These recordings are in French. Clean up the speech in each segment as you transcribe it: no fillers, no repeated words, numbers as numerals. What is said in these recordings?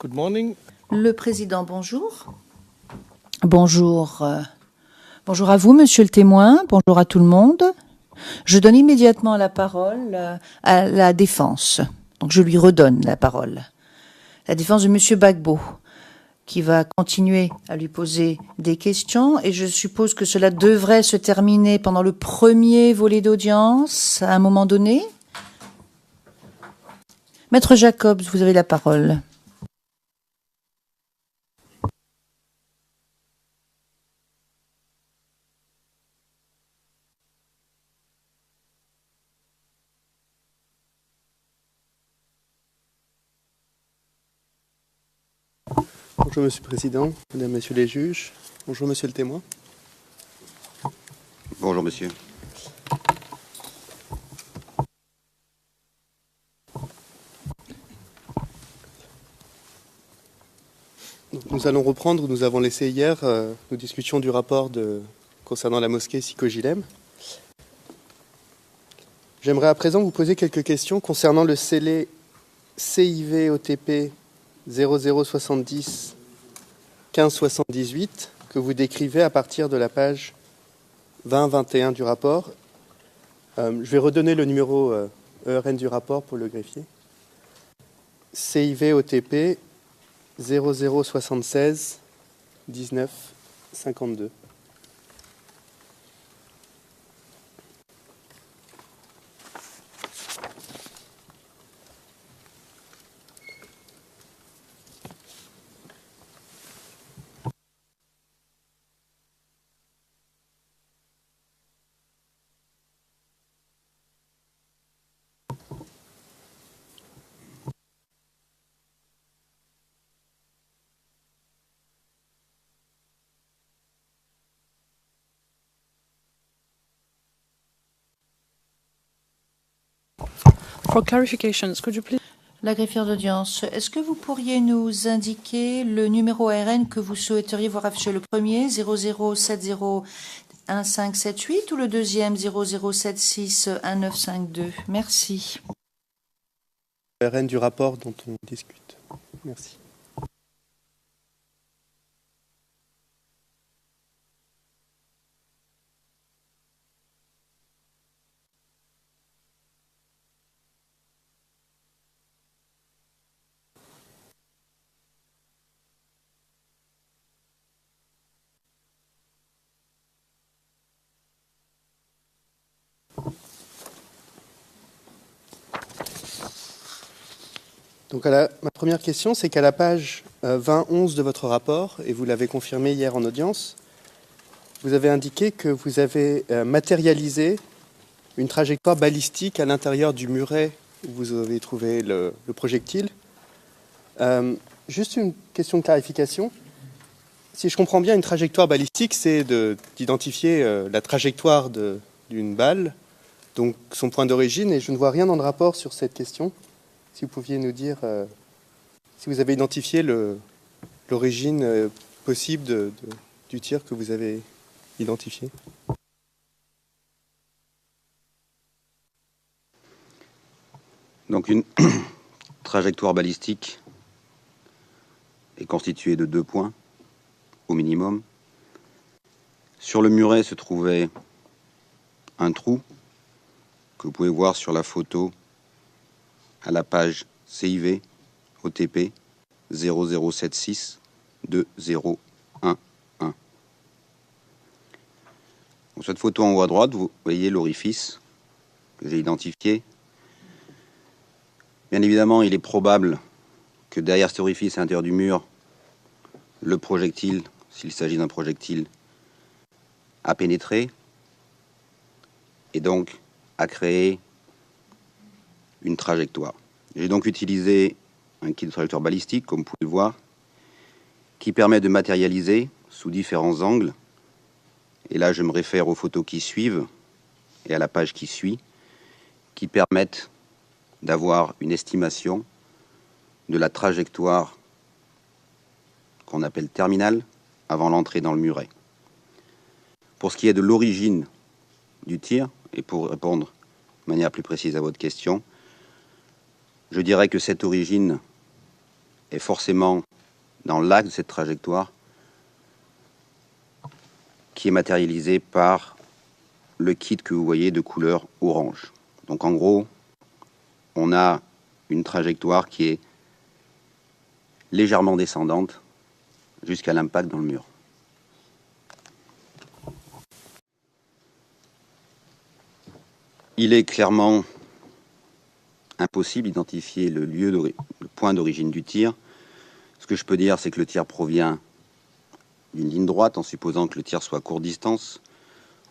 Good morning. Le président, bonjour. Bonjour. Bonjour à vous, monsieur le témoin. Bonjour à tout le monde. Je donne immédiatement la parole à la défense. Donc je lui redonne la parole. La défense de monsieur Gbagbo, qui va continuer à lui poser des questions. Et je suppose que cela devrait se terminer pendant le premier volet d'audience, à un moment donné. Maître Jacobs, vous avez la parole. Bonjour Monsieur le Président, Mesdames, Messieurs les juges. Bonjour Monsieur le témoin. Bonjour Monsieur. Donc, nous allons reprendre où nous avons laissé hier. Nous discutions du rapport concernant la mosquée Siko-Gilem. J'aimerais à présent vous poser quelques questions concernant le scellé CIV OTP 0070 1578 que vous décrivez à partir de la page 20-21 du rapport. Je vais redonner le numéro ERN du rapport pour le greffier. CIV OTP 0076 19 52. For clarifications, could you please... La greffière d'audience, est-ce que vous pourriez nous indiquer le numéro ARN que vous souhaiteriez voir afficher, le premier 00701578 ou le deuxième 00761952? Merci. ARN du rapport dont on discute. Merci. Donc ma première question, c'est qu'à la page 20-11 de votre rapport, et vous l'avez confirmé hier en audience, vous avez indiqué que vous avez matérialisé une trajectoire balistique à l'intérieur du muret où vous avez trouvé le projectile. Juste une question de clarification. Si je comprends bien, une trajectoire balistique, c'est d'identifier la trajectoire d'une balle, donc son point d'origine, et je ne vois rien dans le rapport sur cette question. Si vous pouviez nous dire si vous avez identifié l'origine possible du tir que vous avez identifié. Donc une trajectoire balistique est constituée de 2 points au minimum. Sur le muret se trouvait un trou que vous pouvez voir sur la photo à la page CIV OTP 0076 2011. Dans cette photo en haut à droite, vous voyez l'orifice que j'ai identifié. Bien évidemment, il est probable que derrière cet orifice à l'intérieur du mur, le projectile, s'il s'agit d'un projectile, a pénétré et donc a créé une trajectoire. J'ai donc utilisé un kit de trajectoire balistique, comme vous pouvez le voir, qui permet de matérialiser sous différents angles. Et là, je me réfère aux photos qui suivent et à la page qui suit, qui permettent d'avoir une estimation de la trajectoire qu'on appelle terminale avant l'entrée dans le muret. Pour ce qui est de l'origine du tir, et pour répondre de manière plus précise à votre question, je dirais que cette origine est forcément dans l'axe de cette trajectoire qui est matérialisé par le kit que vous voyez de couleur orange. Donc en gros, on a une trajectoire qui est légèrement descendante jusqu'à l'impact dans le mur. Il est clairement impossible d'identifier le point d'origine du tir. Ce que je peux dire, c'est que le tir provient d'une ligne droite, en supposant que le tir soit à courte distance.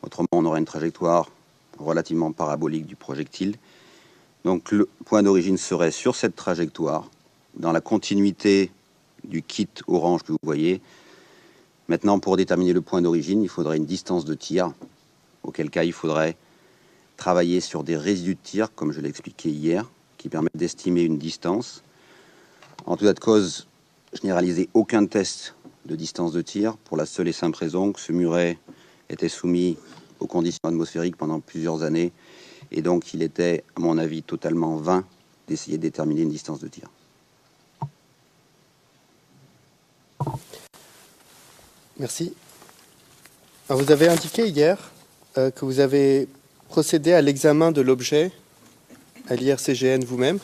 Autrement, on aura une trajectoire relativement parabolique du projectile. Donc le point d'origine serait sur cette trajectoire, dans la continuité du kit orange que vous voyez. Maintenant, pour déterminer le point d'origine, il faudrait une distance de tir, auquel cas il faudrait travailler sur des résidus de tir, comme je l'ai expliqué hier, qui permettent d'estimer une distance. En tout état de cause, je n'ai réalisé aucun test de distance de tir, pour la seule et simple raison que ce muret était soumis aux conditions atmosphériques pendant plusieurs années, et donc il était, à mon avis, totalement vain d'essayer de déterminer une distance de tir. Merci. Alors, vous avez indiqué hier que vous avez procédé à l'examen de l'objet à l'IRCGN vous-même.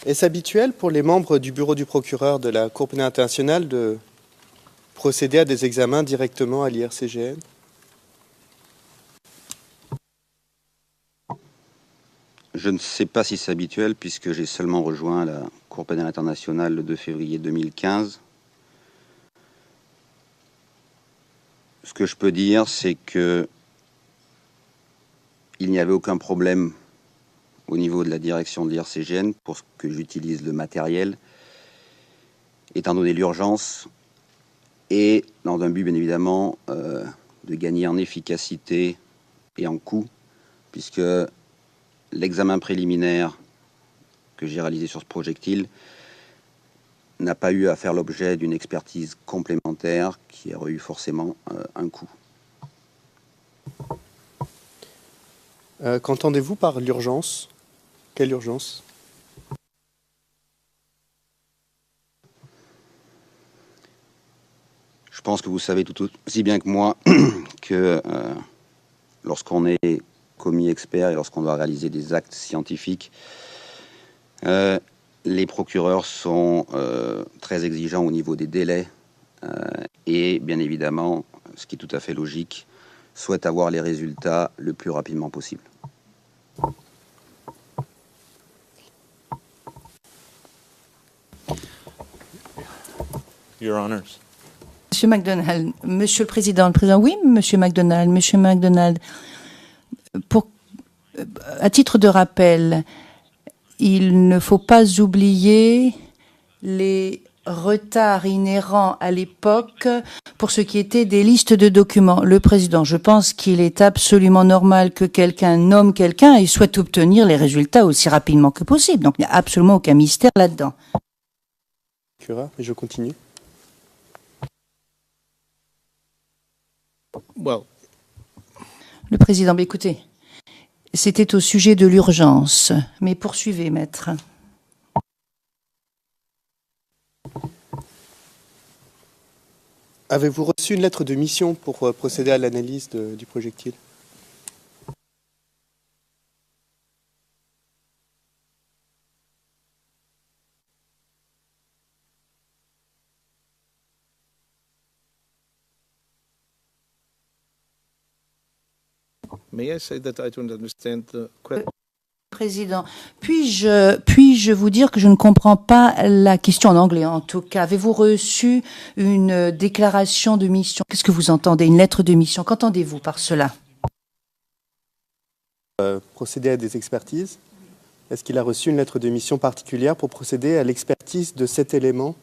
Est-ce habituel pour les membres du bureau du procureur de la Cour pénale internationale de procéder à des examens directement à l'IRCGN? Je ne sais pas si c'est habituel, puisque j'ai seulement rejoint la Cour pénale internationale le 2 février 2015. Ce que je peux dire, c'est que il n'y avait aucun problème au niveau de la direction de l'IRCGN pour que j'utilise le matériel, étant donné l'urgence, et dans un but bien évidemment de gagner en efficacité et en coût, puisque l'examen préliminaire que j'ai réalisé sur ce projectile n'a pas eu à faire l'objet d'une expertise complémentaire qui aurait eu forcément un coût. Qu'entendez-vous par l'urgence? Quelle urgence? Je pense que vous savez tout aussi bien que moi que lorsqu'on est commis expert et lorsqu'on doit réaliser des actes scientifiques, les procureurs sont très exigeants au niveau des délais et bien évidemment, ce qui est tout à fait logique, souhaitent avoir les résultats le plus rapidement possible. Your Honors. Monsieur MacDonald, Monsieur le Président, oui, Monsieur MacDonald, à titre de rappel, il ne faut pas oublier les retards inhérents à l'époque pour ce qui était des listes de documents. Le Président, je pense qu'il est absolument normal que quelqu'un nomme quelqu'un et souhaite obtenir les résultats aussi rapidement que possible. Donc il n'y a absolument aucun mystère là-dedans. Et je continue. Well, Le Président, écoutez, c'était au sujet de l'urgence. Mais poursuivez, maître. Avez-vous reçu une lettre de mission pour procéder à l'analyse du projectile? may I say that I don't understand the question? Président, puis-je vous dire que je ne comprends pas la question en anglais en tout cas. Avez-vous reçu une déclaration de mission? Qu'est-ce que vous entendez? Une lettre de mission? Qu'entendez-vous par cela? Procéder à des expertises. Est-ce qu'il a reçu une lettre de mission particulière pour procéder à l'expertise de cet élément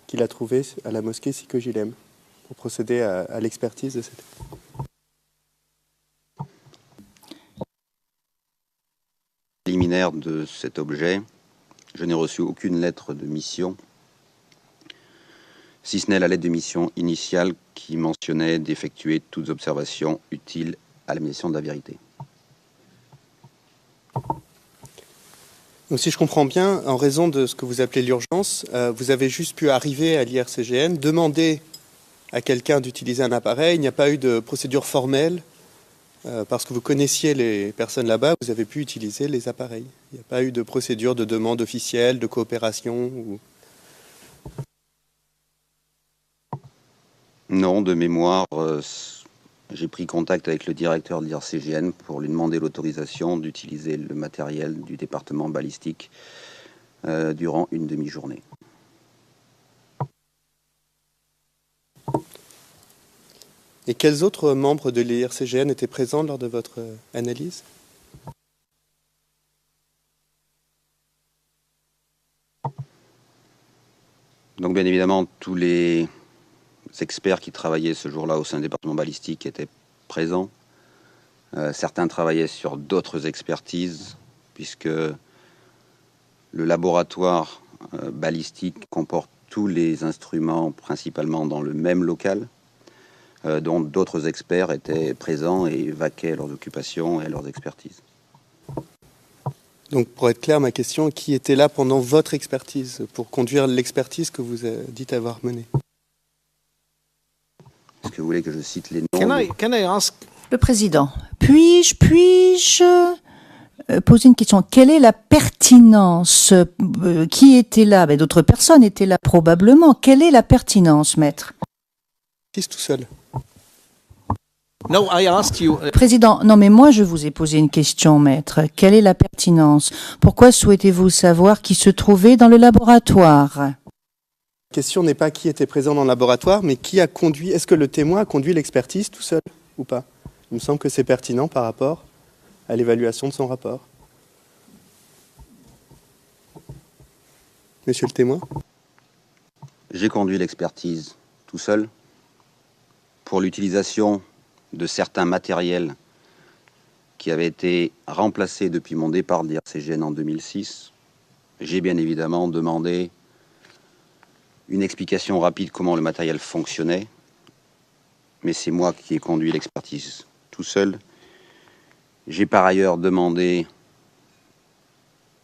qu'il a trouvé à la mosquée Sikojilem? Pour procéder à l'expertise de cet élément. Préliminaire de cet objet, je n'ai reçu aucune lettre de mission, si ce n'est la lettre de mission initiale qui mentionnait d'effectuer toutes observations utiles à la mission de la vérité. Donc si je comprends bien, en raison de ce que vous appelez l'urgence, vous avez juste pu arriver à l'IRCGN, demander à quelqu'un d'utiliser un appareil, il n'y a pas eu de procédure formelle, parce que vous connaissiez les personnes là-bas, vous avez pu utiliser les appareils. Il n'y a pas eu de procédure de demande officielle, de coopération ou... Non, de mémoire, j'ai pris contact avec le directeur de l'IRCGN pour lui demander l'autorisation d'utiliser le matériel du département balistique durant une demi-journée. Et quels autres membres de l'IRCGN étaient présents lors de votre analyse ? Donc bien évidemment, tous les experts qui travaillaient ce jour-là au sein du département balistique étaient présents. Certains travaillaient sur d'autres expertises, puisque le laboratoire balistique comporte tous les instruments principalement dans le même local, dont d'autres experts étaient présents et vaquaient à leurs occupations et à leurs expertises. Donc pour être clair, ma question, qui était là pendant votre expertise, pour conduire l'expertise que vous dites avoir menée ? Est-ce que vous voulez que je cite les noms Can I ask? Le président, puis-je poser une question? Quelle est la pertinence? Qui était là? D'autres personnes étaient là probablement. Quelle est la pertinence, maître? Tout seul. No, I asked you. Président, non mais moi je vous ai posé une question, maître. Quelle est la pertinence? Pourquoi souhaitez-vous savoir qui se trouvait dans le laboratoire? La question n'est pas qui était présent dans le laboratoire, mais qui a conduit. Est-ce que le témoin a conduit l'expertise tout seul ou pas? Il me semble que c'est pertinent par rapport à l'évaluation de son rapport. Monsieur le témoin? J'ai conduit l'expertise tout seul pour l'utilisation de certains matériels qui avaient été remplacés depuis mon départ de l'IRCGN en 2006. J'ai bien évidemment demandé une explication rapide comment le matériel fonctionnait, mais c'est moi qui ai conduit l'expertise tout seul. J'ai par ailleurs demandé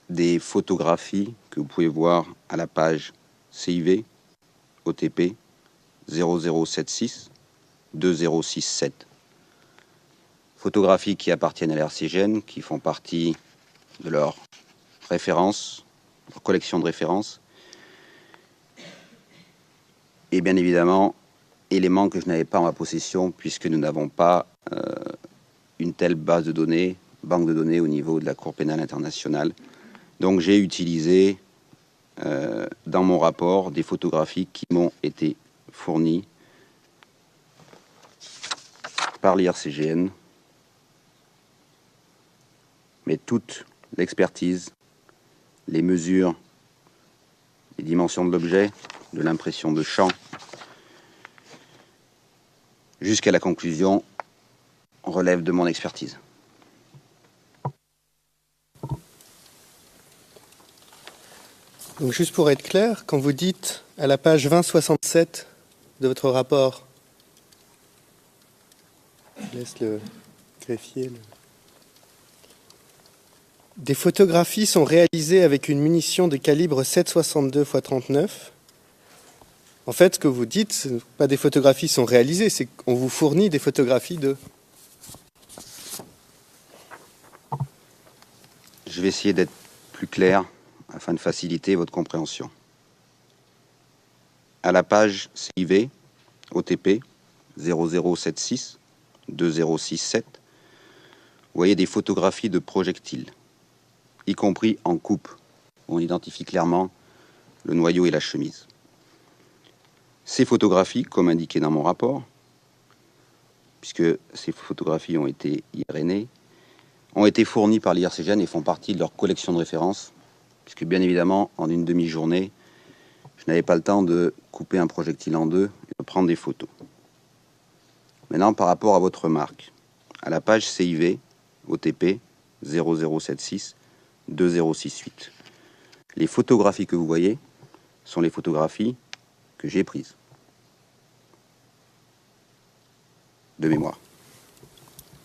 des photographies que vous pouvez voir à la page CIV OTP 0076 2067. Photographies qui appartiennent à l'IRCGN, qui font partie de leur référence, leur collection de références. Et bien évidemment, éléments que je n'avais pas en ma possession, puisque nous n'avons pas une telle base de données, banque de données au niveau de la Cour pénale internationale. Donc j'ai utilisé dans mon rapport des photographies qui m'ont été fournies par l'IRCGN. Mais toute l'expertise, les mesures, les dimensions de l'objet, de l'impression de champ, jusqu'à la conclusion, relève de mon expertise. Donc juste pour être clair, quand vous dites à la page 2067 de votre rapport, je laisse le greffier. Des photographies sont réalisées avec une munition de calibre 7,62 x 39. En fait, ce que vous dites, ce n'est pas des photographies sont réalisées, c'est qu'on vous fournit des photographies de... Je vais essayer d'être plus clair afin de faciliter votre compréhension. À la page CIV OTP 0076 2067, vous voyez des photographies de projectiles, y compris en coupe, où on identifie clairement le noyau et la chemise. Ces photographies, comme indiqué dans mon rapport, puisque ces photographies ont été IRNées, ont été fournies par l'IRCGN et font partie de leur collection de références, puisque bien évidemment, en une demi-journée, je n'avais pas le temps de couper un projectile en deux et de prendre des photos. Maintenant, par rapport à votre remarque, à la page CIV, OTP 0076 2068, les photographies que vous voyez sont les photographies que j'ai prises. De mémoire.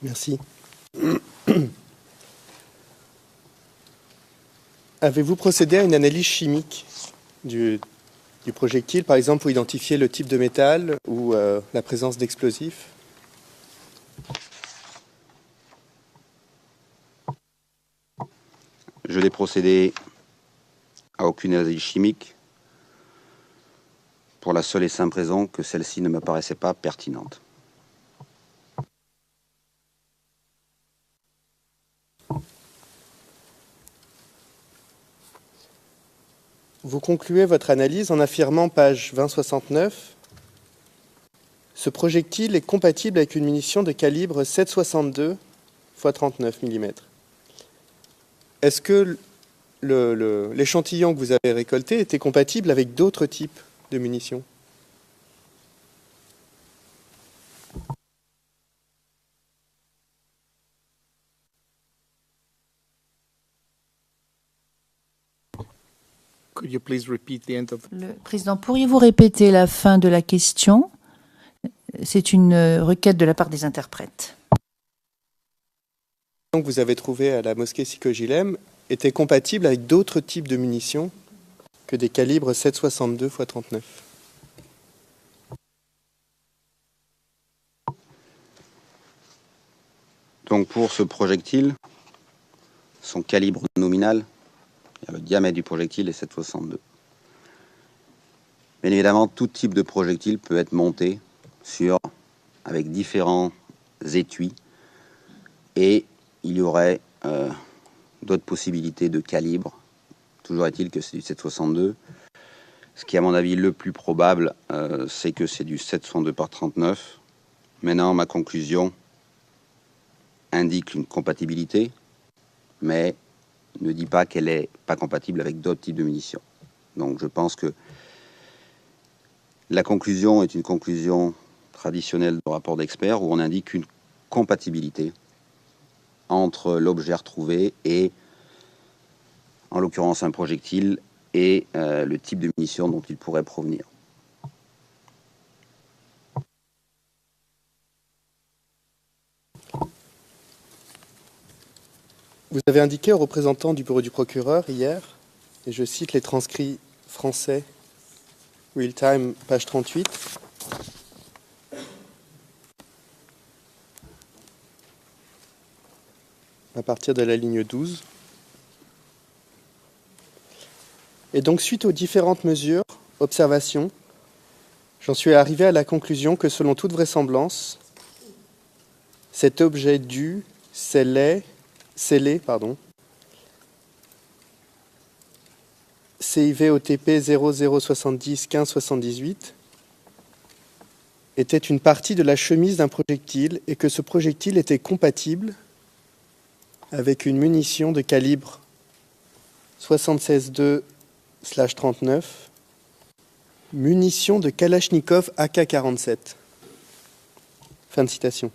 Merci. Avez-vous procédé à une analyse chimique du projectile, par exemple pour identifier le type de métal ou la présence d'explosifs? Je n'ai procédé à aucune analyse chimique pour la seule et simple raison que celle-ci ne me paraissait pas pertinente. Vous concluez votre analyse en affirmant, page 2069, ce projectile est compatible avec une munition de calibre 7,62 x 39 mm. Est-ce que l'échantillon que vous avez récolté était compatible avec d'autres types de munitions? Could you please repeat the end of... Le président, pourriez-vous répéter la fin de la question? C'est une requête de la part des interprètes. Que vous avez trouvé à la mosquée Sikogilem était compatible avec d'autres types de munitions que des calibres 7,62 x 39. Donc pour ce projectile, son calibre nominal, le diamètre du projectile est 7,62. Bien évidemment, tout type de projectile peut être monté avec différents étuis et il y aurait d'autres possibilités de calibre. Toujours est-il que c'est du 7,62. Ce qui, à mon avis, le plus probable, c'est que c'est du 7,62 par 39. Maintenant, ma conclusion indique une compatibilité, mais ne dit pas qu'elle n'est pas compatible avec d'autres types de munitions. Donc je pense que la conclusion est une conclusion traditionnelle de rapport d'experts où on indique une compatibilité entre l'objet retrouvé et, en l'occurrence, un projectile et le type de munition dont il pourrait provenir. Vous avez indiqué aux représentants du bureau du procureur hier, et je cite les transcrits français, real time, page 38, à partir de la ligne 12. Et donc, suite aux différentes mesures, observations, j'en suis arrivé à la conclusion que, selon toute vraisemblance, cet objet dû, scellé, CIV OTP 0070 15 78, était une partie de la chemise d'un projectile et que ce projectile était compatible avec une munition de calibre 76.2/39, munition de Kalachnikov AK-47. Fin de citation.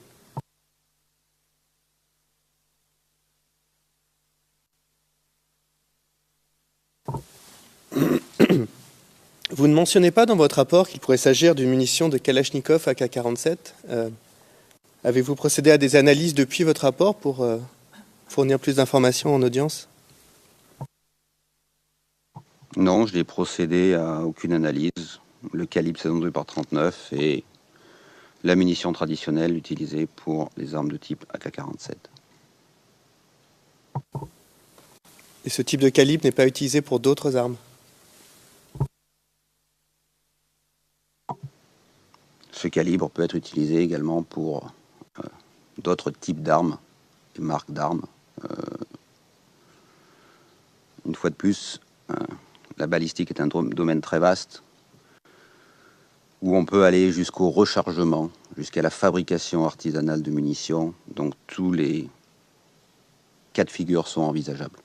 Vous ne mentionnez pas dans votre rapport qu'il pourrait s'agir d'une munition de Kalachnikov AK-47. Avez-vous procédé à des analyses depuis votre rapport pour fournir plus d'informations en audience? Non, je n'ai procédé à aucune analyse. Le calibre 72 par 39 et la munition traditionnelle utilisée pour les armes de type AK-47. Et ce type de calibre n'est pas utilisé pour d'autres armes? Ce calibre peut être utilisé également pour d'autres types d'armes et marques d'armes. Une fois de plus, la balistique est un domaine très vaste où on peut aller jusqu'au rechargement, jusqu'à la fabrication artisanale de munitions. Donc tous les cas de figure sont envisageables.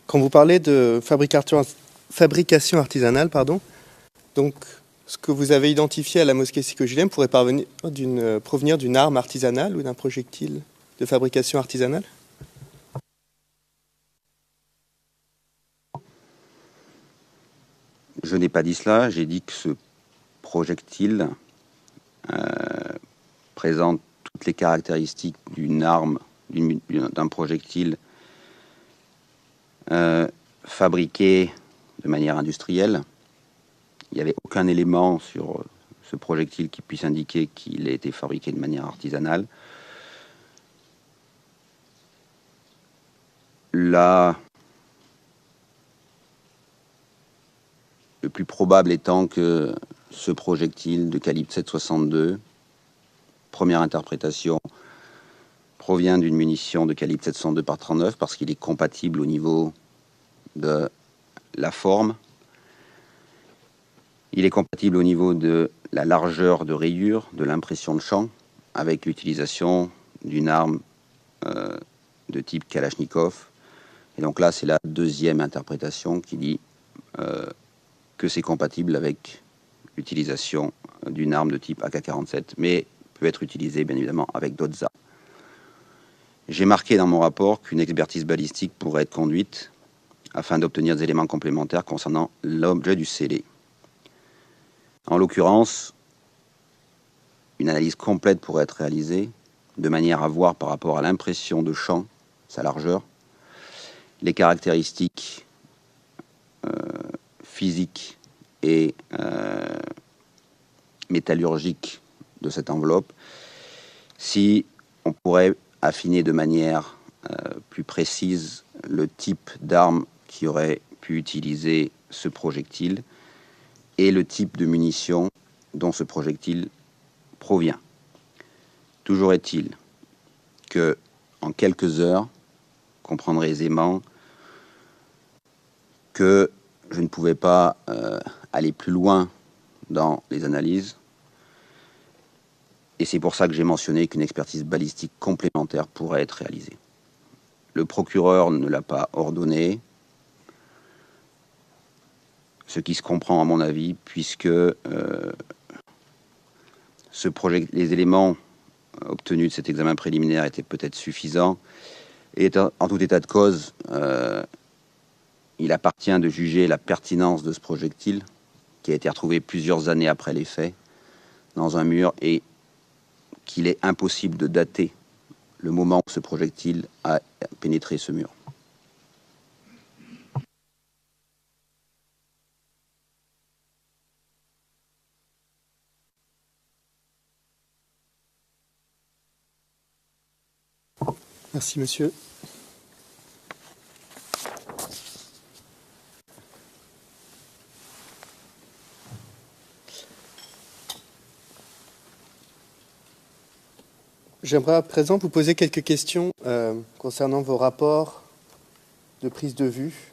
Quand vous parlez de fabrication artisanale, donc ce que vous avez identifié à la mosquée Sikogilem pourrait provenir d'une arme artisanale ou d'un projectile de fabrication artisanale? Je n'ai pas dit cela, j'ai dit que ce projectile présente tout toutes les caractéristiques d'une arme, d'un projectile fabriqué de manière industrielle. Il n'y avait aucun élément sur ce projectile qui puisse indiquer qu'il a été fabriqué de manière artisanale. Là, le plus probable étant que ce projectile de calibre 7,62, première interprétation, provient d'une munition de calibre 702 par 39 parce qu'il est compatible au niveau de la forme. Il est compatible au niveau de la largeur de rayure, de l'impression de champ, avec l'utilisation d'une arme de type Kalachnikov. Et donc là, c'est la deuxième interprétation qui dit que c'est compatible avec l'utilisation d'une arme de type AK-47, mais peut être utilisé bien évidemment avec d'autres armes. J'ai marqué dans mon rapport qu'une expertise balistique pourrait être conduite afin d'obtenir des éléments complémentaires concernant l'objet du scellé. En l'occurrence, une analyse complète pourrait être réalisée de manière à voir par rapport à l'impression de champ, sa largeur, les caractéristiques physiques et métallurgiques de cette enveloppe, si on pourrait affiner de manière plus précise le type d'arme qui aurait pu utiliser ce projectile et le type de munition dont ce projectile provient. Toujours est-il que, en quelques heures, vous comprendrez aisément que je ne pouvais pas aller plus loin dans les analyses. Et c'est pour ça que j'ai mentionné qu'une expertise balistique complémentaire pourrait être réalisée. Le procureur ne l'a pas ordonné, ce qui se comprend à mon avis, puisque les éléments obtenus de cet examen préliminaire étaient peut-être suffisants. Et en tout état de cause, il appartient de juger la pertinence de ce projectile, qui a été retrouvé plusieurs années après les faits, dans un mur, et qu'il est impossible de dater le moment où ce projectile a pénétré ce mur. Merci, monsieur. J'aimerais à présent vous poser quelques questions concernant vos rapports de prise de vue.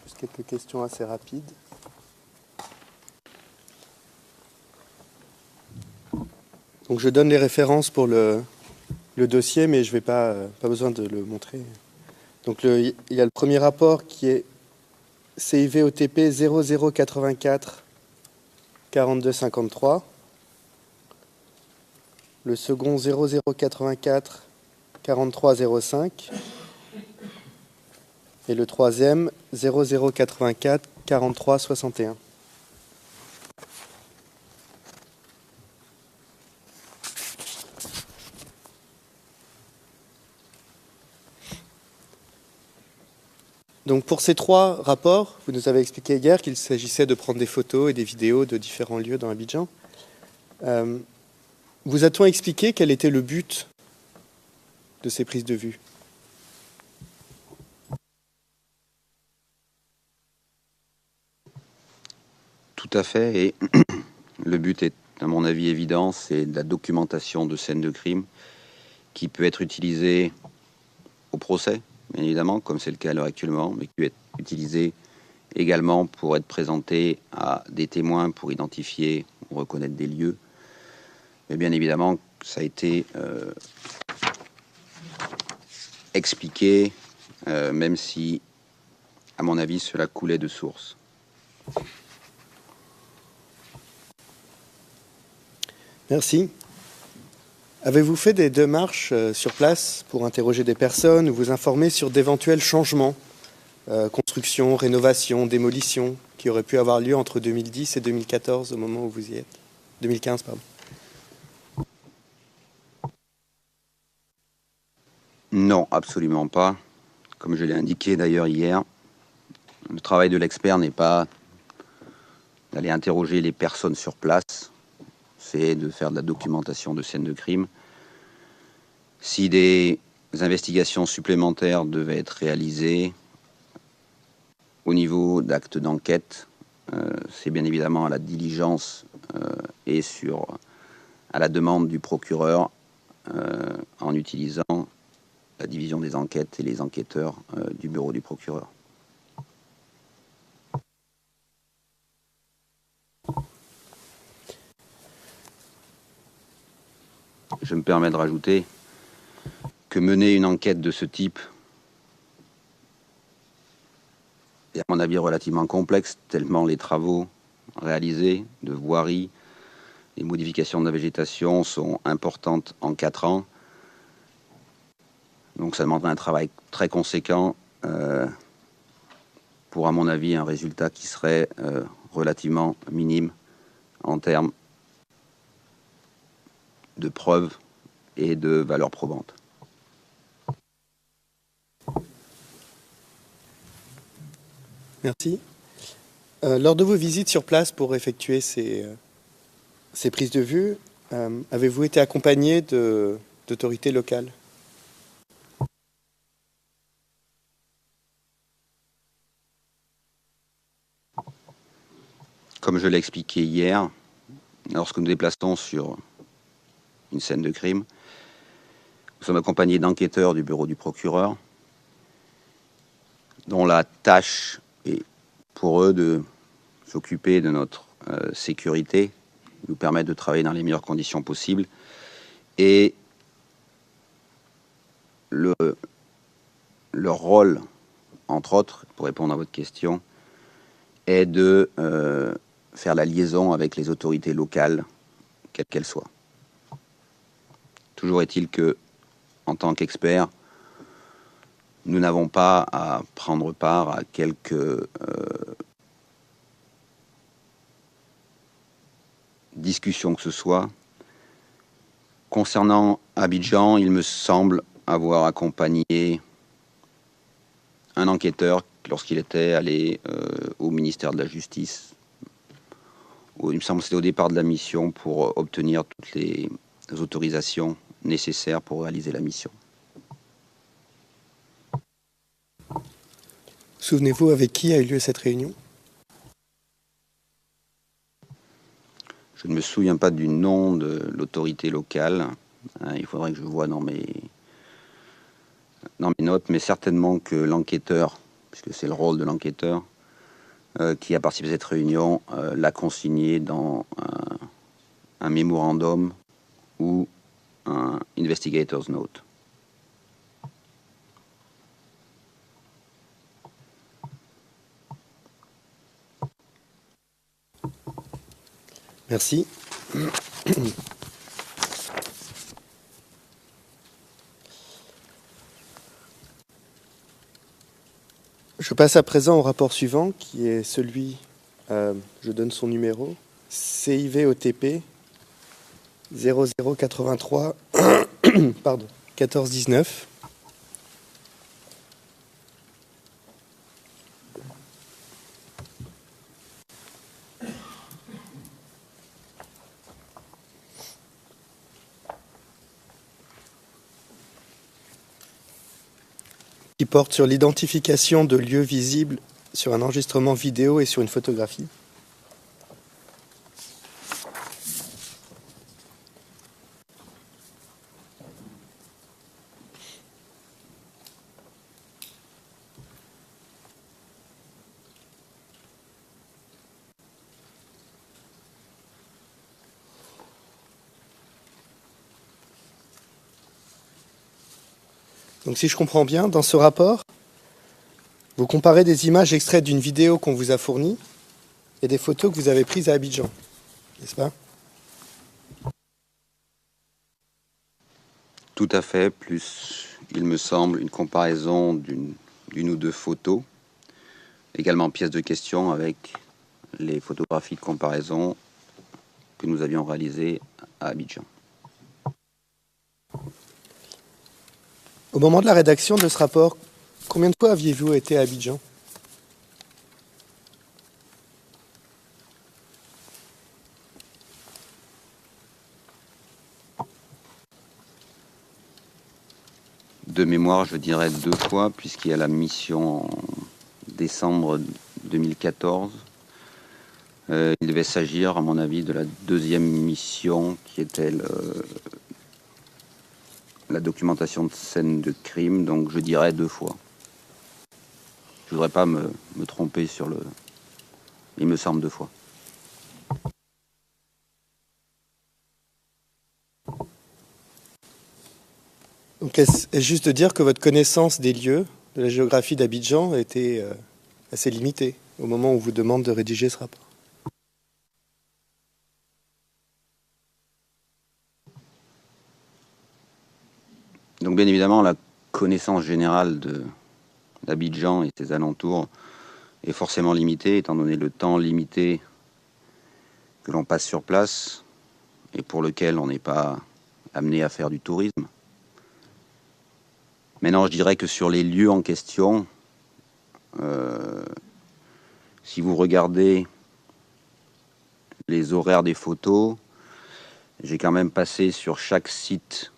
Juste quelques questions assez rapides. Donc je donne les références pour le dossier, mais je n'ai pas besoin de le montrer. Donc il y a le premier rapport qui est CIV-OTP 0084 4253. Le second 0084 4305 et le troisième 0084 4361. Donc pour ces trois rapports, vous nous avez expliqué hier qu'il s'agissait de prendre des photos et des vidéos de différents lieux dans Abidjan. Vous a-t-on expliqué quel était le but de ces prises de vue ? Tout à fait, et le but est, à mon avis, évident, c'est de la documentation de scènes de crime qui peut être utilisée au procès, bien évidemment, comme c'est le cas à l'heure actuellement, mais qui peut être utilisée également pour être présentée à des témoins pour identifier ou reconnaître des lieux. Mais bien évidemment, ça a été expliqué, même si, à mon avis, cela coulait de source. Merci. Avez-vous fait des démarches sur place pour interroger des personnes ou vous informer sur d'éventuels changements, construction, rénovation, démolition, qui auraient pu avoir lieu entre 2010 et 2014, au moment où vous y êtes ? 2015, pardon. Non, absolument pas. Comme je l'ai indiqué d'ailleurs hier, le travail de l'expert n'est pas d'aller interroger les personnes sur place, c'est de faire de la documentation de scènes de crime. Si des investigations supplémentaires devaient être réalisées au niveau d'actes d'enquête, c'est bien évidemment à la diligence et à la demande du procureur en utilisant la division des enquêtes et les enquêteurs du bureau du procureur. Je me permets de rajouter que mener une enquête de ce type est à mon avis relativement complexe, tellement les travaux réalisés de voirie, les modifications de la végétation sont importantes en 4 ans. Donc ça demanderait un travail très conséquent pour, à mon avis, un résultat qui serait relativement minime en termes de preuves et de valeurs probantes. Merci. Lors de vos visites sur place pour effectuer ces prises de vue, avez-vous été accompagné d'autorités locales ? Comme je l'ai expliqué hier, lorsque nous déplaçons sur une scène de crime, nous sommes accompagnés d'enquêteurs du bureau du procureur, dont la tâche est pour eux de s'occuper de notre sécurité, nous permettre de travailler dans les meilleures conditions possibles. Et leur rôle, entre autres, pour répondre à votre question, est de faire la liaison avec les autorités locales, quelles qu'elles soient. Toujours est-il que, en tant qu'experts, nous n'avons pas à prendre part à quelques discussions que ce soit. Concernant Abidjan, il me semble avoir accompagné un enquêteur lorsqu'il était allé au ministère de la Justice. Il me semble que c'était au départ de la mission pour obtenir toutes les autorisations nécessaires pour réaliser la mission. Souvenez-vous avec qui a eu lieu cette réunion ? Je ne me souviens pas du nom de l'autorité locale. Il faudrait que je vois dans mes notes, mais certainement que l'enquêteur, puisque c'est le rôle de l'enquêteur, qui a participé à cette réunion, l'a consigné dans un mémorandum ou un investigator's note. Merci. Je passe à présent au rapport suivant, qui est celui, je donne son numéro, CIVOTP 0083 1419. Qui porte sur l'identification de lieux visibles sur un enregistrement vidéo et sur une photographie. Donc si je comprends bien, dans ce rapport, vous comparez des images extraites d'une vidéo qu'on vous a fournie et des photos que vous avez prises à Abidjan, n'est-ce pas ? Tout à fait, plus, il me semble, une comparaison d'une ou deux photos, également pièce de question avec les photographies de comparaison que nous avions réalisées à Abidjan. Au moment de la rédaction de ce rapport, combien de fois aviez-vous été à Abidjan? De mémoire, je dirais 2 fois, puisqu'il y a la mission en décembre 2014. Il devait s'agir, à mon avis, de la deuxième mission, qui était la documentation de scènes de crime, donc je dirais 2 fois. Je voudrais pas me tromper sur le... Il me semble 2 fois. Donc, est-ce juste de dire que votre connaissance des lieux, de la géographie d'Abidjan, était assez limitée au moment où on vous demande de rédiger ce rapport? Donc bien évidemment, la connaissance générale d'Abidjan et ses alentours est forcément limitée, étant donné le temps limité que l'on passe sur place et pour lequel on n'est pas amené à faire du tourisme. Maintenant, je dirais que sur les lieux en question, si vous regardez les horaires des photos, j'ai quand même passé sur chaque site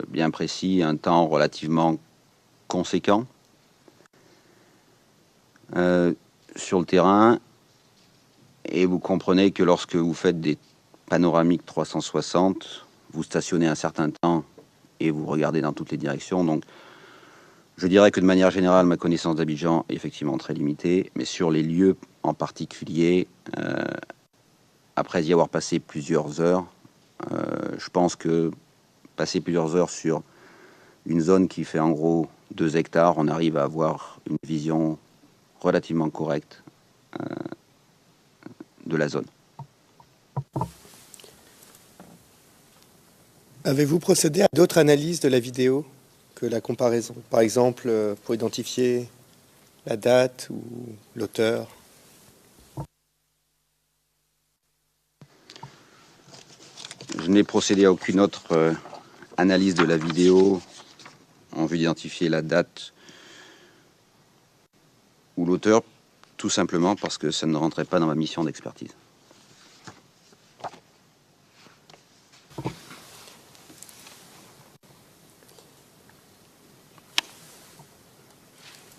bien précis un temps relativement conséquent sur le terrain, et vous comprenez que lorsque vous faites des panoramiques 360, vous stationnez un certain temps et vous regardez dans toutes les directions. Donc je dirais que de manière générale, ma connaissance d'Abidjan est effectivement très limitée, mais sur les lieux en particulier, après y avoir passé plusieurs heures, je pense que passer plusieurs heures sur une zone qui fait en gros 2 hectares, on arrive à avoir une vision relativement correcte de la zone. Avez-vous procédé à d'autres analyses de la vidéo que la comparaison? Par exemple, pour identifier la date ou l'auteur? Je n'ai procédé à aucune autre analyse de la vidéo en vue d'identifier la date ou l'auteur, tout simplement parce que ça ne rentrait pas dans ma mission d'expertise.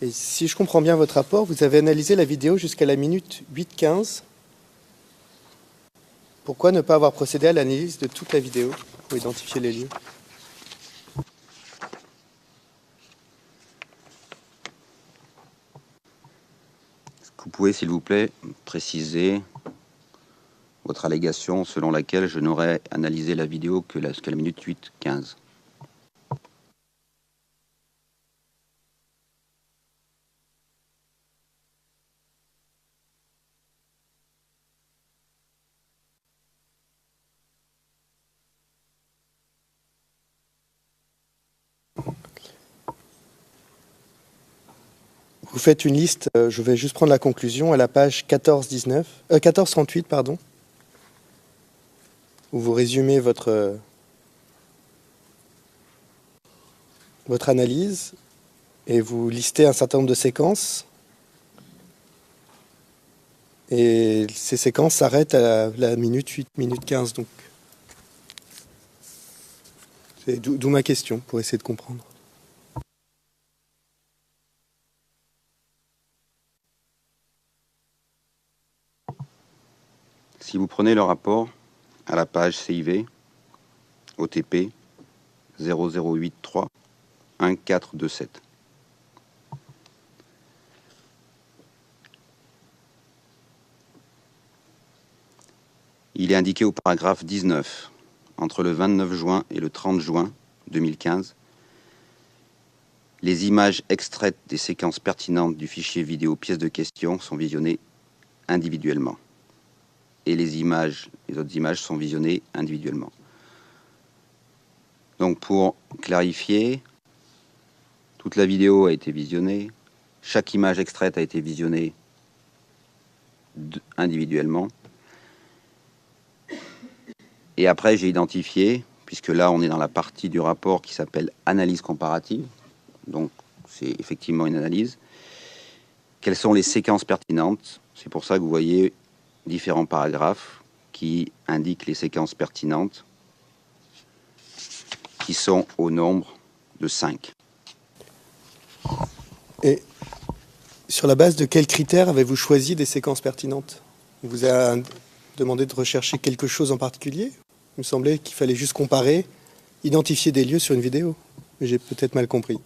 Et si je comprends bien votre rapport, vous avez analysé la vidéo jusqu'à la minute 8:15. Pourquoi ne pas avoir procédé à l'analyse de toute la vidéo pour identifier les lieux? Est-ce que vous pouvez, s'il vous plaît, préciser votre allégation selon laquelle je n'aurais analysé la vidéo que jusqu'à la minute 8:15? Vous faites une liste, je vais juste prendre la conclusion, à la page 1438, pardon, où vous résumez votre analyse et vous listez un certain nombre de séquences. Et ces séquences s'arrêtent à la minute 8, minute 15. Donc, c'est d'où ma question, pour essayer de comprendre. Si vous prenez le rapport à la page CIV, OTP 0083 1427. Il est indiqué au paragraphe 19, entre le 29 juin et le 30 juin 2015, les images extraites des séquences pertinentes du fichier vidéo pièces de question sont visionnées individuellement. Et les autres images sont visionnées individuellement. Donc pour clarifier, toute la vidéo a été visionnée, chaque image extraite a été visionnée individuellement. Et après, j'ai identifié, puisque là, on est dans la partie du rapport qui s'appelle analyse comparative. Donc, c'est effectivement une analyse. Quelles sont les séquences pertinentes? C'est pour ça que vous voyez différents paragraphes qui indiquent les séquences pertinentes, qui sont au nombre de 5. Et sur la base de quels critères avez-vous choisi des séquences pertinentes? On vous a demandé de rechercher quelque chose en particulier? Il me semblait qu'il fallait juste comparer, identifier des lieux sur une vidéo. Mais j'ai peut-être mal compris.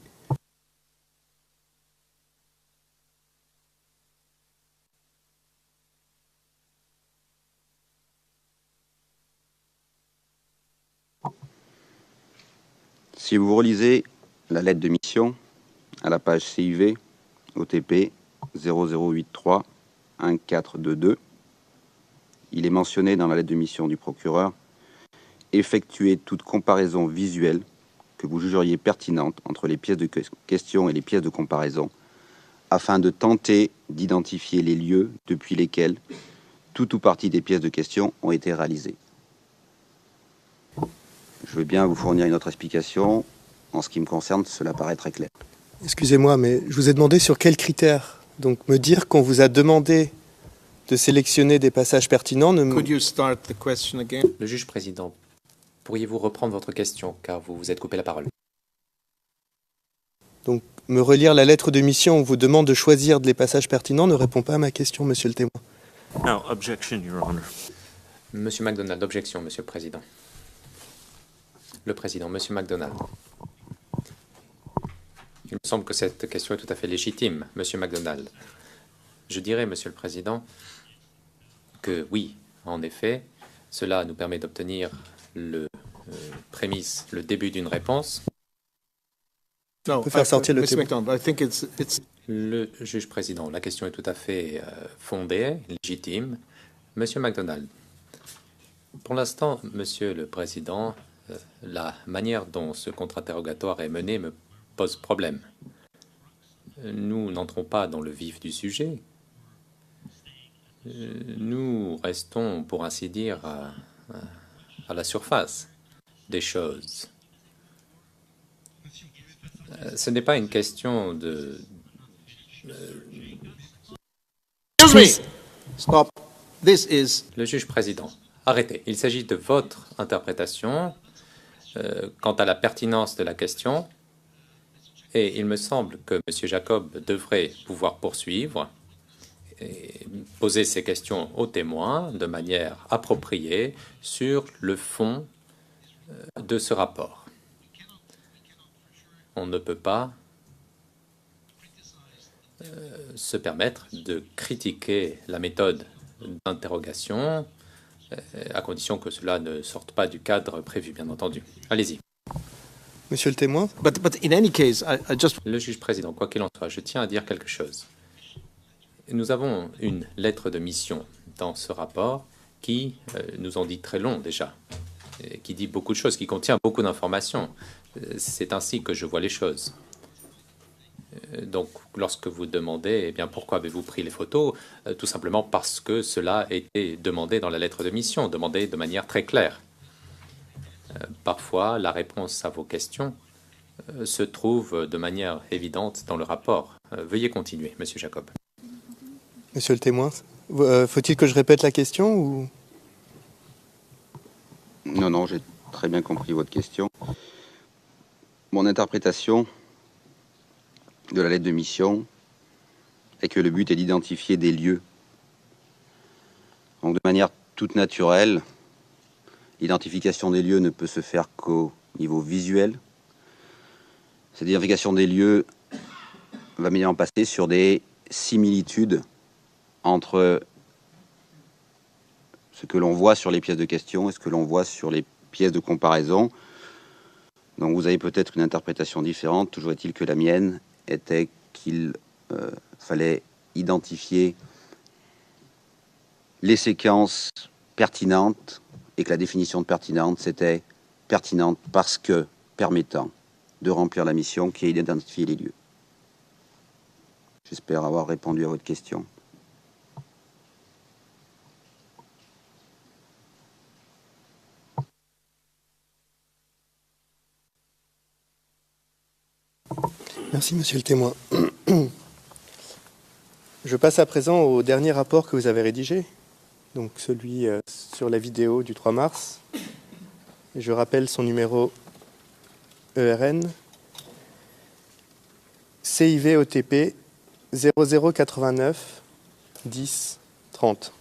Si vous relisez la lettre de mission à la page CIV OTP 0083 1422, il est mentionné dans la lettre de mission du procureur « Effectuer toute comparaison visuelle que vous jugeriez pertinente entre les pièces de question et les pièces de comparaison afin de tenter d'identifier les lieux depuis lesquels tout ou partie des pièces de question ont été réalisées. » Je veux bien vous fournir une autre explication. En ce qui me concerne, cela paraît très clair. Excusez-moi, mais je vous ai demandé sur quels critères. Donc me dire qu'on vous a demandé de sélectionner des passages pertinents ne Could you start the question again? Le juge président, pourriez-vous reprendre votre question, car vous vous êtes coupé la parole. Donc me relire la lettre de mission où on vous demande de choisir des passages pertinents ne répond pas à ma question, monsieur le témoin. No, objection, Your Honor. Monsieur MacDonald, objection, monsieur le président. Le président, monsieur MacDonald. Il me semble que cette question est tout à fait légitime, monsieur MacDonald. Je dirais, monsieur le président, que oui, en effet, cela nous permet d'obtenir le prémisse, le début d'une réponse. No, peut faire sortir le Mr. témoin. McDonald, I think it's Le juge président, la question est tout à fait fondée, légitime. Monsieur MacDonald, pour l'instant, monsieur le président, la manière dont ce contre-interrogatoire est mené me pose problème. Nous n'entrons pas dans le vif du sujet. Nous restons, pour ainsi dire, à la surface des choses. Ce n'est pas une question de... Excuse me. Stop. This is Le juge président, arrêtez. Il s'agit de votre interprétation quant à la pertinence de la question. Et il me semble que M. Jacob devrait pouvoir poursuivre et poser ces questions aux témoins de manière appropriée sur le fond de ce rapport. On ne peut pas se permettre de critiquer la méthode d'interrogation à condition que cela ne sorte pas du cadre prévu, bien entendu. Allez-y. Monsieur le témoin, but in any case, I just Le juge président, quoi qu'il en soit, je tiens à dire quelque chose. Nous avons une lettre de mission dans ce rapport qui nous en dit très long déjà, et qui dit beaucoup de choses, qui contient beaucoup d'informations. C'est ainsi que je vois les choses. Donc, lorsque vous demandez, eh bien, pourquoi avez-vous pris les photos? Tout simplement parce que cela a été demandé dans la lettre de mission, demandé de manière très claire. Parfois, la réponse à vos questions se trouve de manière évidente dans le rapport. Veuillez continuer, monsieur Jacob. monsieur le témoin, faut-il que je répète la question ou... Non, j'ai très bien compris votre question. Mon interprétation de la lettre de mission est que le but est d'identifier des lieux. Donc de manière toute naturelle, l'identification des lieux ne peut se faire qu'au niveau visuel. Cette identification des lieux va bien en passer sur des similitudes entre ce que l'on voit sur les pièces de question et ce que l'on voit sur les pièces de comparaison. Donc vous avez peut-être une interprétation différente. Toujours est-il que la mienne était qu'il fallait identifier les séquences pertinentes et que la définition de pertinente, c'était pertinente parce que permettant de remplir la mission qui est d'identifier les lieux. J'espère avoir répondu à votre question. Merci, monsieur le témoin. Je passe à présent au dernier rapport que vous avez rédigé, donc celui sur la vidéo du 3 mars. Je rappelle son numéro ERN CIV-OTP 0089 10 30.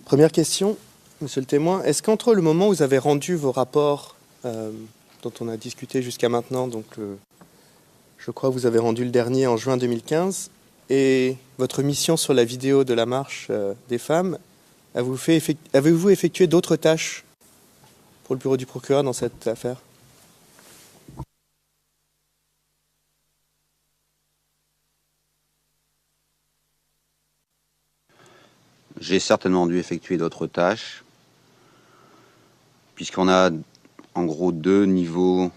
Première question, monsieur le témoin. Est-ce qu'entre le moment où vous avez rendu vos rapports dont on a discuté jusqu'à maintenant, donc je crois que vous avez rendu le dernier en juin 2015, et votre mission sur la vidéo de la marche des femmes, avez-vous effectué d'autres tâches pour le bureau du procureur dans cette affaire ? J'ai certainement dû effectuer d'autres tâches, puisqu'on a en gros deux niveaux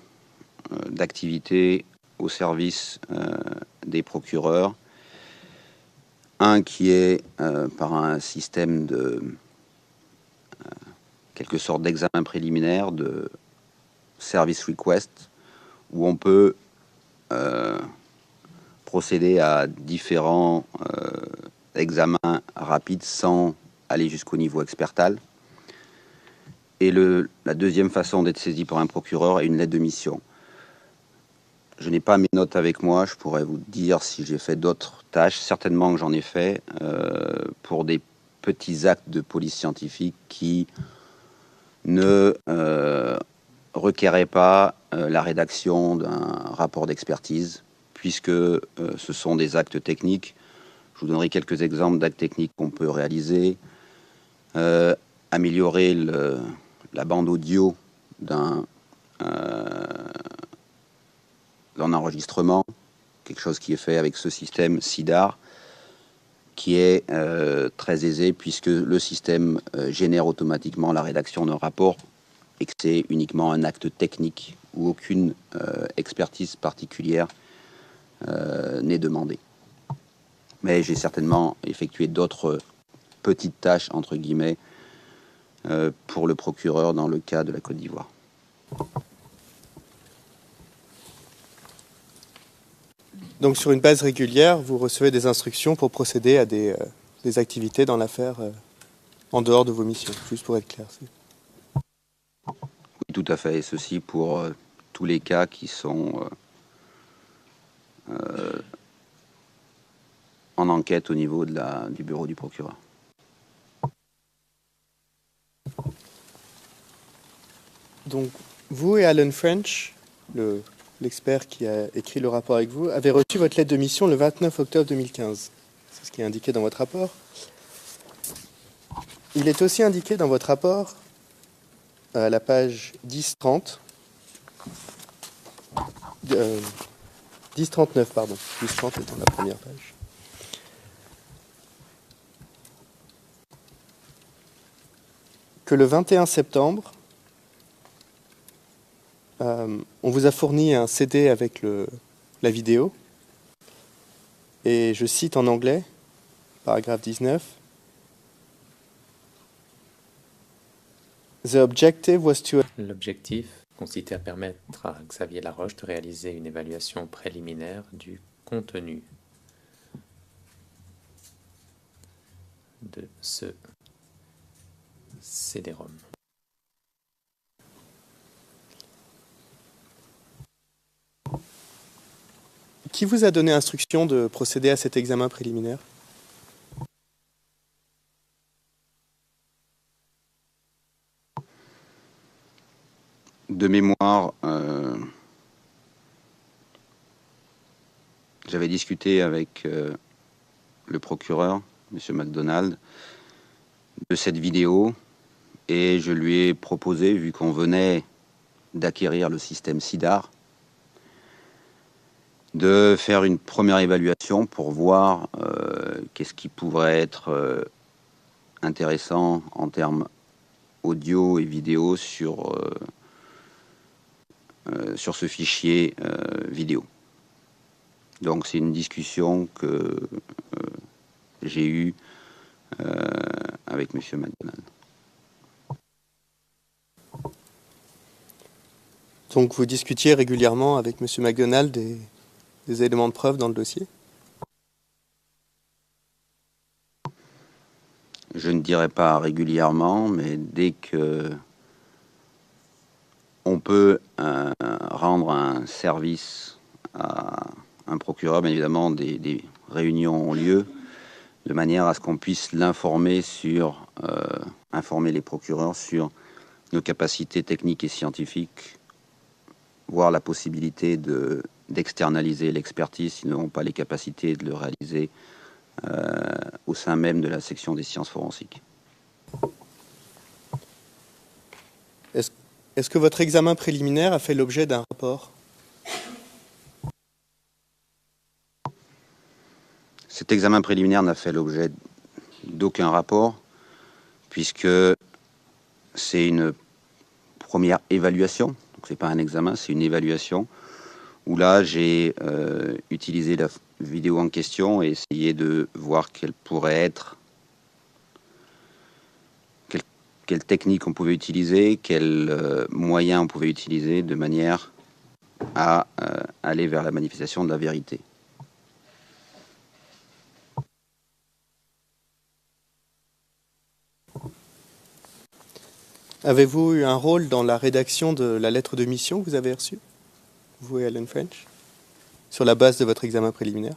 d'activité au service des procureurs. Un qui est par un système de quelque sorte d'examen préliminaire, de service request, où on peut procéder à différents examens rapides sans aller jusqu'au niveau expertal. Et la deuxième façon d'être saisi par un procureur est une lettre de mission. Je n'ai pas mes notes avec moi, je pourrais vous dire si j'ai fait d'autres tâches. Certainement que j'en ai fait pour des petits actes de police scientifique qui ne requéraient pas la rédaction d'un rapport d'expertise, puisque ce sont des actes techniques. Je vous donnerai quelques exemples d'actes techniques qu'on peut réaliser. Améliorer la bande audio d'un enregistrement, quelque chose qui est fait avec ce système SIDAR, qui est très aisé puisque le système génère automatiquement la rédaction d'un rapport et que c'est uniquement un acte technique où aucune expertise particulière n'est demandée. Mais j'ai certainement effectué d'autres petites tâches, entre guillemets, pour le procureur dans le cas de la Côte d'Ivoire. Donc sur une base régulière, vous recevez des instructions pour procéder à des activités dans l'affaire en dehors de vos missions, juste pour être clair. Oui, tout à fait, et ceci pour tous les cas qui sont en enquête au niveau du bureau du procureur. Donc, vous et Alan French, l'expert qui a écrit le rapport avec vous, avez reçu votre lettre de mission le 29 octobre 2015. C'est ce qui est indiqué dans votre rapport. Il est aussi indiqué dans votre rapport, à la page 1030, 1039, pardon. 1030 étant la première page. Que le 21 septembre, on vous a fourni un CD avec la vidéo. Et je cite en anglais, paragraphe 19. L'objectif consistait à permettre à Xavier Laroche de réaliser une évaluation préliminaire du contenu de ce CD-ROM. Qui vous a donné instruction de procéder à cet examen préliminaire ? De mémoire, j'avais discuté avec le procureur, M. MacDonald, de cette vidéo et je lui ai proposé, vu qu'on venait d'acquérir le système SIDAR, de faire une première évaluation pour voir qu'est-ce qui pourrait être intéressant en termes audio et vidéo sur ce fichier vidéo. Donc c'est une discussion que j'ai eue avec M. McDonald. Donc vous discutiez régulièrement avec M. McDonald des éléments de preuve dans le dossier? Je ne dirais pas régulièrement, mais dès que on peut rendre un service à un procureur, bien évidemment, des réunions ont lieu de manière à ce qu'on puisse l'informer informer les procureurs sur nos capacités techniques et scientifiques, voir la possibilité d'externaliser l'expertise s'ils n'ont pas les capacités de le réaliser au sein même de la section des sciences forensiques. Est-ce que votre examen préliminaire a fait l'objet d'un rapport? Cet examen préliminaire n'a fait l'objet d'aucun rapport, puisque c'est une première évaluation. Donc c'est pas un examen, c'est une évaluation, où là j'ai utilisé la vidéo en question et essayé de voir quelle pourrait être, quelle technique on pouvait utiliser, quels moyens on pouvait utiliser de manière à aller vers la manifestation de la vérité. Avez-vous eu un rôle dans la rédaction de la lettre de mission que vous avez reçue, vous et Alan French, sur la base de votre examen préliminaire?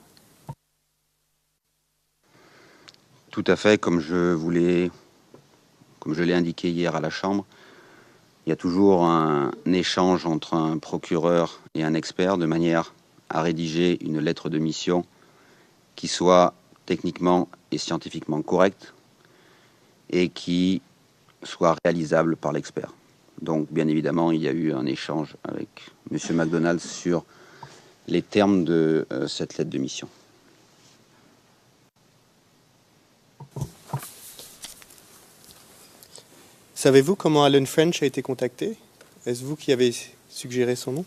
Tout à fait, comme je l'ai indiqué hier à la Chambre, il y a toujours un échange entre un procureur et un expert de manière à rédiger une lettre de mission qui soit techniquement et scientifiquement correcte et qui soit réalisable par l'expert. Donc, bien évidemment, il y a eu un échange avec M. McDonald sur les termes de cette lettre de mission. Savez-vous comment Alan French a été contacté? Est-ce vous qui avez suggéré son nom?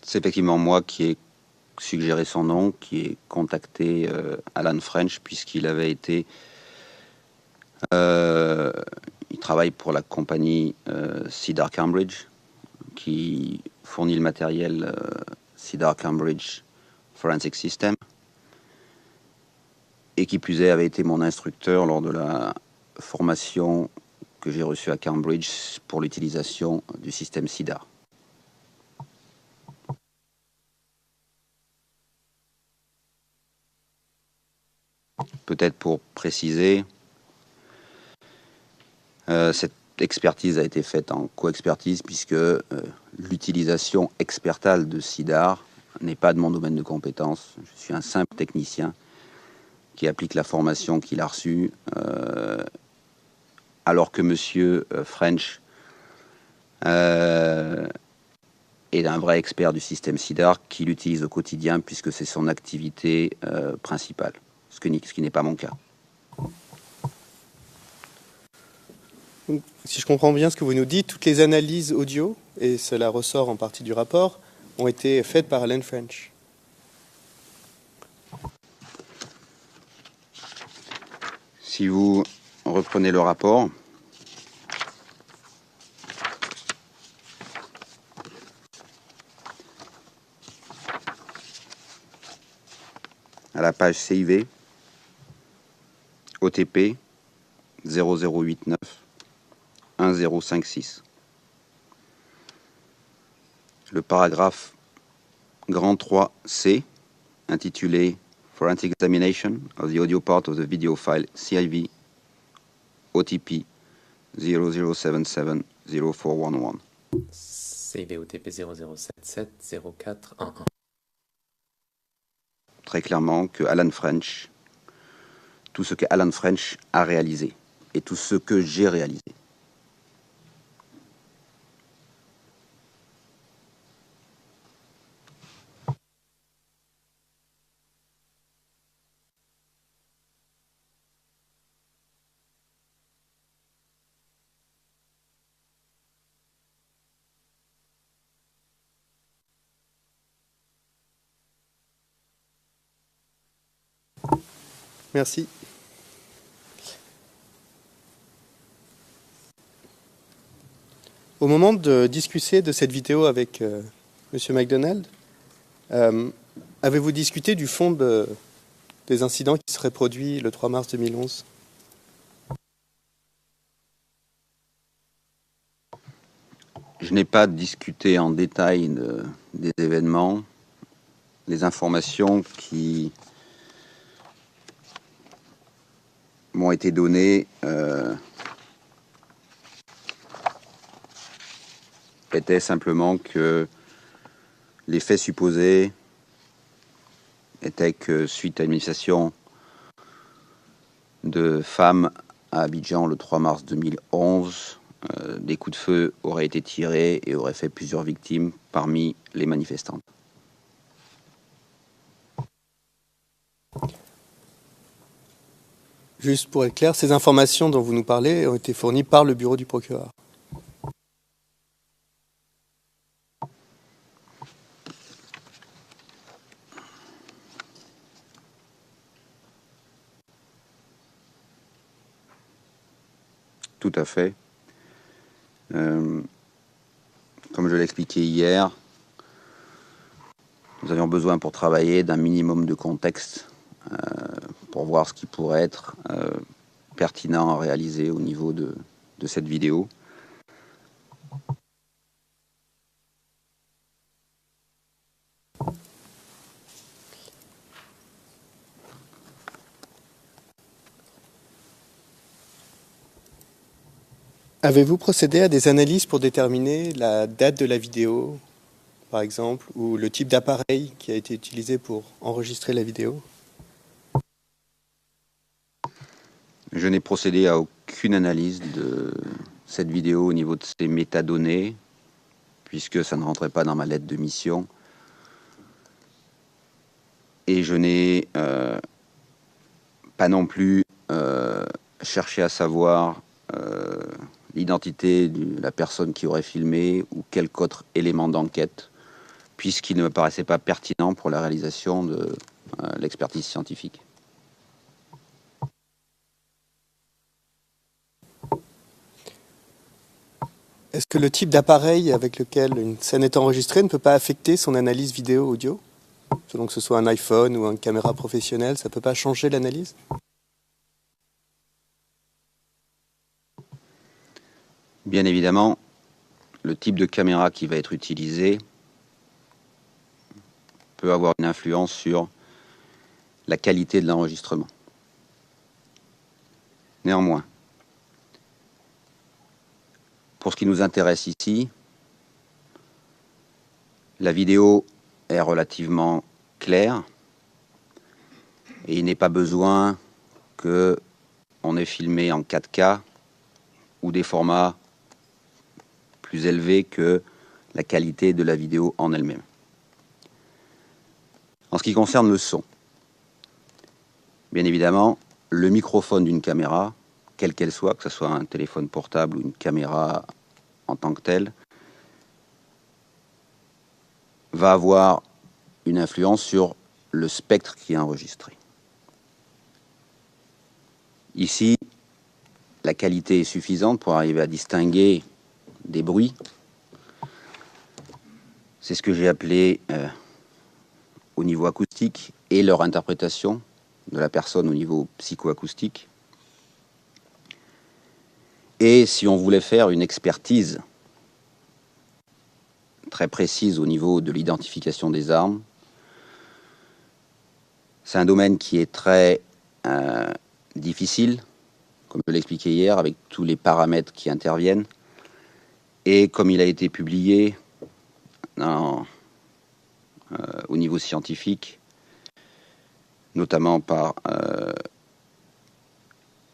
C'est effectivement moi qui ai suggéré son nom, qui ai contacté Alan French, puisqu'il avait été... il travaille pour la compagnie Cedar Cambridge, qui fournit le matériel Cedar Cambridge Forensic System, et qui plus est avait été mon instructeur lors de la formation que j'ai reçue à Cambridge pour l'utilisation du système Cedar. Peut-être pour préciser, cette expertise a été faite en co-expertise puisque l'utilisation expertale de Cedar n'est pas de mon domaine de compétence. Je suis un simple technicien qui applique la formation qu'il a reçue, alors que M. French est un vrai expert du système Cedar qui l'utilise au quotidien puisque c'est son activité principale, ce qui n'est pas mon cas. Donc, si je comprends bien ce que vous nous dites, toutes les analyses audio, et cela ressort en partie du rapport, ont été faites par Alan French. Si vous reprenez le rapport, à la page CIV, OTP 0089 1056. Le paragraphe grand 3C, intitulé Forensic Examination of the Audio Part of the Video File CIV OTP 00770411. CIV OTP 0077 0411. Très clairement que Alan French, tout ce que Alan French a réalisé et tout ce que j'ai réalisé. Merci. Au moment de discuter de cette vidéo avec Monsieur MacDonald, avez-vous discuté du fond des incidents qui seraient produits le 3 mars 2011 ? Je n'ai pas discuté en détail des événements. Les informations qui m'ont été données étaient simplement que les faits supposés étaient que suite à une manifestation de femmes à Abidjan le 3 mars 2011, des coups de feu auraient été tirés et auraient fait plusieurs victimes parmi les manifestantes. Juste pour être clair, ces informations dont vous nous parlez ont été fournies par le bureau du procureur. Tout à fait. Comme je l'ai expliqué hier, nous avions besoin pour travailler d'un minimum de contexte pour voir ce qui pourrait être pertinent à réaliser au niveau de cette vidéo. Avez-vous procédé à des analyses pour déterminer la date de la vidéo, par exemple, ou le type d'appareil qui a été utilisé pour enregistrer la vidéo ? Je n'ai procédé à aucune analyse de cette vidéo au niveau de ses métadonnées, puisque ça ne rentrait pas dans ma lettre de mission. Et je n'ai pas non plus cherché à savoir l'identité de la personne qui aurait filmé ou quelque autre élément d'enquête, puisqu'il ne me paraissait pas pertinent pour la réalisation de l'expertise scientifique. Est-ce que le type d'appareil avec lequel une scène est enregistrée ne peut pas affecter son analyse vidéo-audio ? Selon que ce soit un iPhone ou une caméra professionnelle, ça ne peut pas changer l'analyse ? Bien évidemment, le type de caméra qui va être utilisé peut avoir une influence sur la qualité de l'enregistrement. Néanmoins, pour ce qui nous intéresse ici, la vidéo est relativement claire et il n'est pas besoin qu'on ait filmé en 4K ou des formats plus élevés que la qualité de la vidéo en elle-même. En ce qui concerne le son, bien évidemment, le microphone d'une caméra, quelle qu'elle soit, que ce soit un téléphone portable ou une caméra en tant que telle, va avoir une influence sur le spectre qui est enregistré. Ici, la qualité est suffisante pour arriver à distinguer des bruits. C'est ce que j'ai appelé au niveau acoustique et leur interprétation de la personne au niveau psychoacoustique. Et si on voulait faire une expertise très précise au niveau de l'identification des armes, c'est un domaine qui est très difficile, comme je l'ai expliqué hier, avec tous les paramètres qui interviennent. Et comme il a été publié au niveau scientifique, notamment par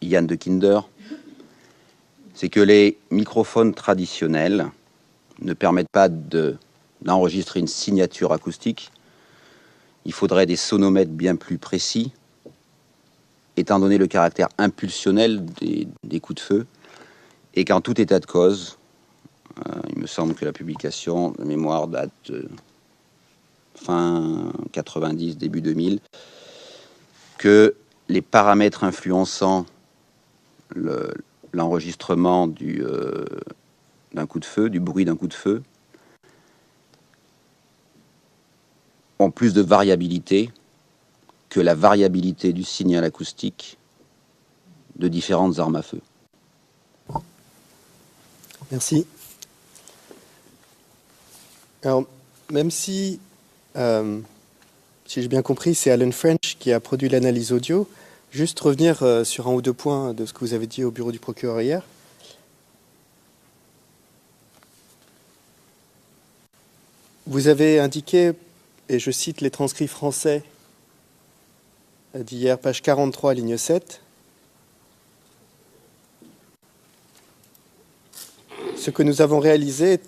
Yann de Kinder, c'est que les microphones traditionnels ne permettent pas d'enregistrer une signature acoustique. Il faudrait des sonomètres bien plus précis, étant donné le caractère impulsionnel des coups de feu, et qu'en tout état de cause, il me semble que la publication de mémoire date fin 90, début 2000, qu'il les paramètres influençant l'enregistrement d'un coup de feu, du bruit d'un coup de feu, ont plus de variabilité que la variabilité du signal acoustique de différentes armes à feu. Merci. Alors, même si j'ai bien compris, c'est Alan French qui a produit l'analyse audio, juste revenir sur un ou deux points de ce que vous avez dit au bureau du procureur hier. Vous avez indiqué, et je cite les transcrits français d'hier, page 43, ligne 7, ce que nous avons réalisé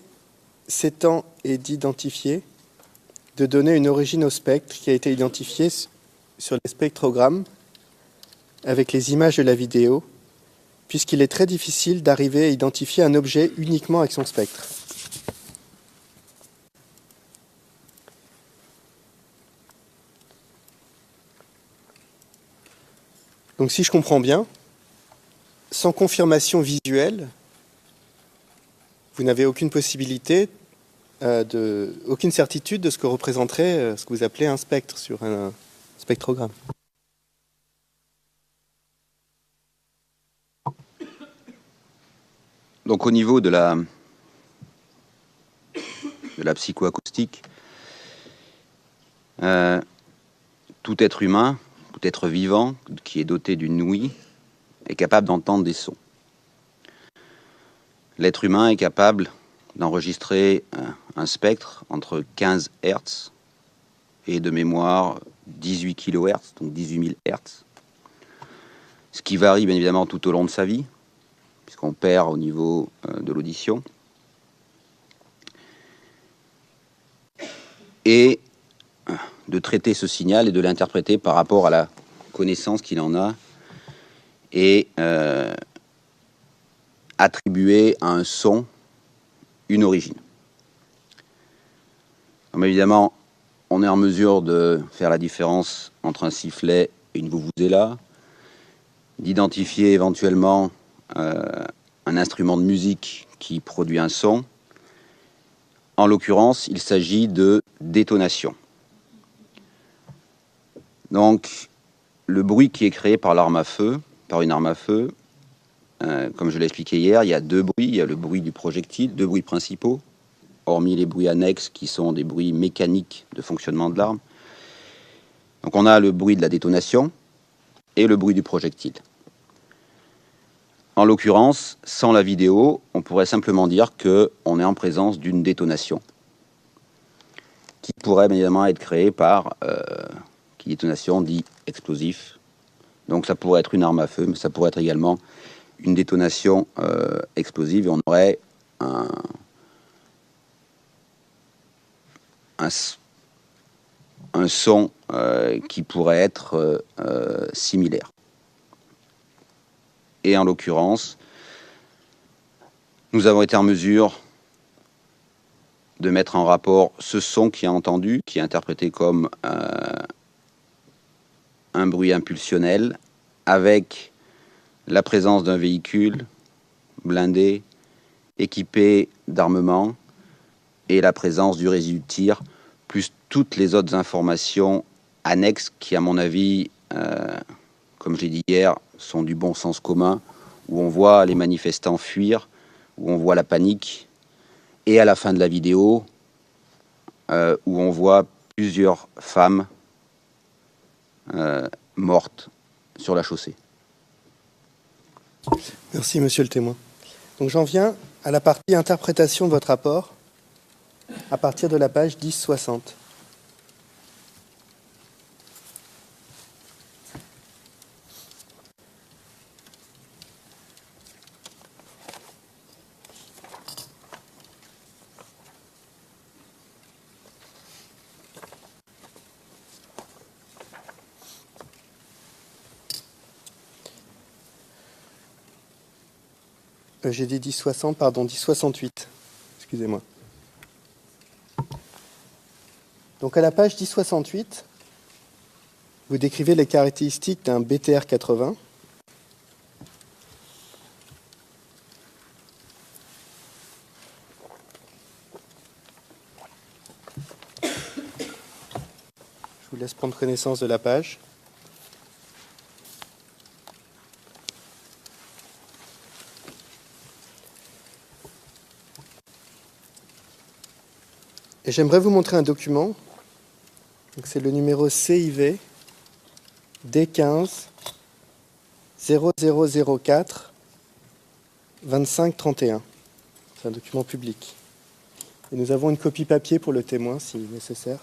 s'étant et d'identifier, de donner une origine au spectre qui a été identifié sur les spectrogrammes avec les images de la vidéo, puisqu'il est très difficile d'arriver à identifier un objet uniquement avec son spectre. Donc si je comprends bien, sans confirmation visuelle, vous n'avez aucune possibilité, aucune certitude de ce que représenterait ce que vous appelez un spectre sur un spectrogramme. Donc au niveau de la psychoacoustique, tout être humain, tout être vivant qui est doté d'une ouïe est capable d'entendre des sons. L'être humain est capable d'enregistrer un spectre entre 15 Hz et de mémoire 18 kHz, donc 18 000 Hz. Ce qui varie bien évidemment tout au long de sa vie, puisqu'on perd au niveau de l'audition. Et de traiter ce signal et de l'interpréter par rapport à la connaissance qu'il en a et attribuer à un son une origine. Donc, évidemment, on est en mesure de faire la différence entre un sifflet et une vuvuzela, d'identifier éventuellement un instrument de musique qui produit un son. En l'occurrence, il s'agit de détonation. Donc, le bruit qui est créé par l'arme à feu, par une arme à feu, comme je l'ai expliqué hier, il y a deux bruits. Il y a le bruit du projectile, deux bruits principaux, hormis les bruits annexes qui sont des bruits mécaniques de fonctionnement de l'arme. Donc on a le bruit de la détonation et le bruit du projectile. En l'occurrence, sans la vidéo, on pourrait simplement dire qu'on est en présence d'une détonation qui pourrait bien évidemment être créée par, qui détonation dit explosif. Donc ça pourrait être une arme à feu, mais ça pourrait être également une détonation explosive et on aurait un son qui pourrait être similaire. Et en l'occurrence, nous avons été en mesure de mettre en rapport ce son qui est entendu, qui est interprété comme un bruit impulsionnel, avec la présence d'un véhicule blindé, équipé d'armement, et la présence du résidu de tir, plus toutes les autres informations annexes qui, à mon avis, comme j'ai dit hier, sont du bon sens commun, où on voit les manifestants fuir, où on voit la panique, et à la fin de la vidéo, où on voit plusieurs femmes mortes sur la chaussée. Merci, monsieur le témoin. Donc j'en viens à la partie interprétation de votre rapport, à partir de la page 1060. J'ai dit 1060, pardon, 1068. Excusez-moi. Donc à la page 1068, Vous décrivez les caractéristiques d'un BTR 80. Je vous laisse prendre connaissance de la page. Et j'aimerais vous montrer un document. C'est le numéro CIV D15 0004 2531. C'est un document public. Et nous avons une copie papier pour le témoin si nécessaire.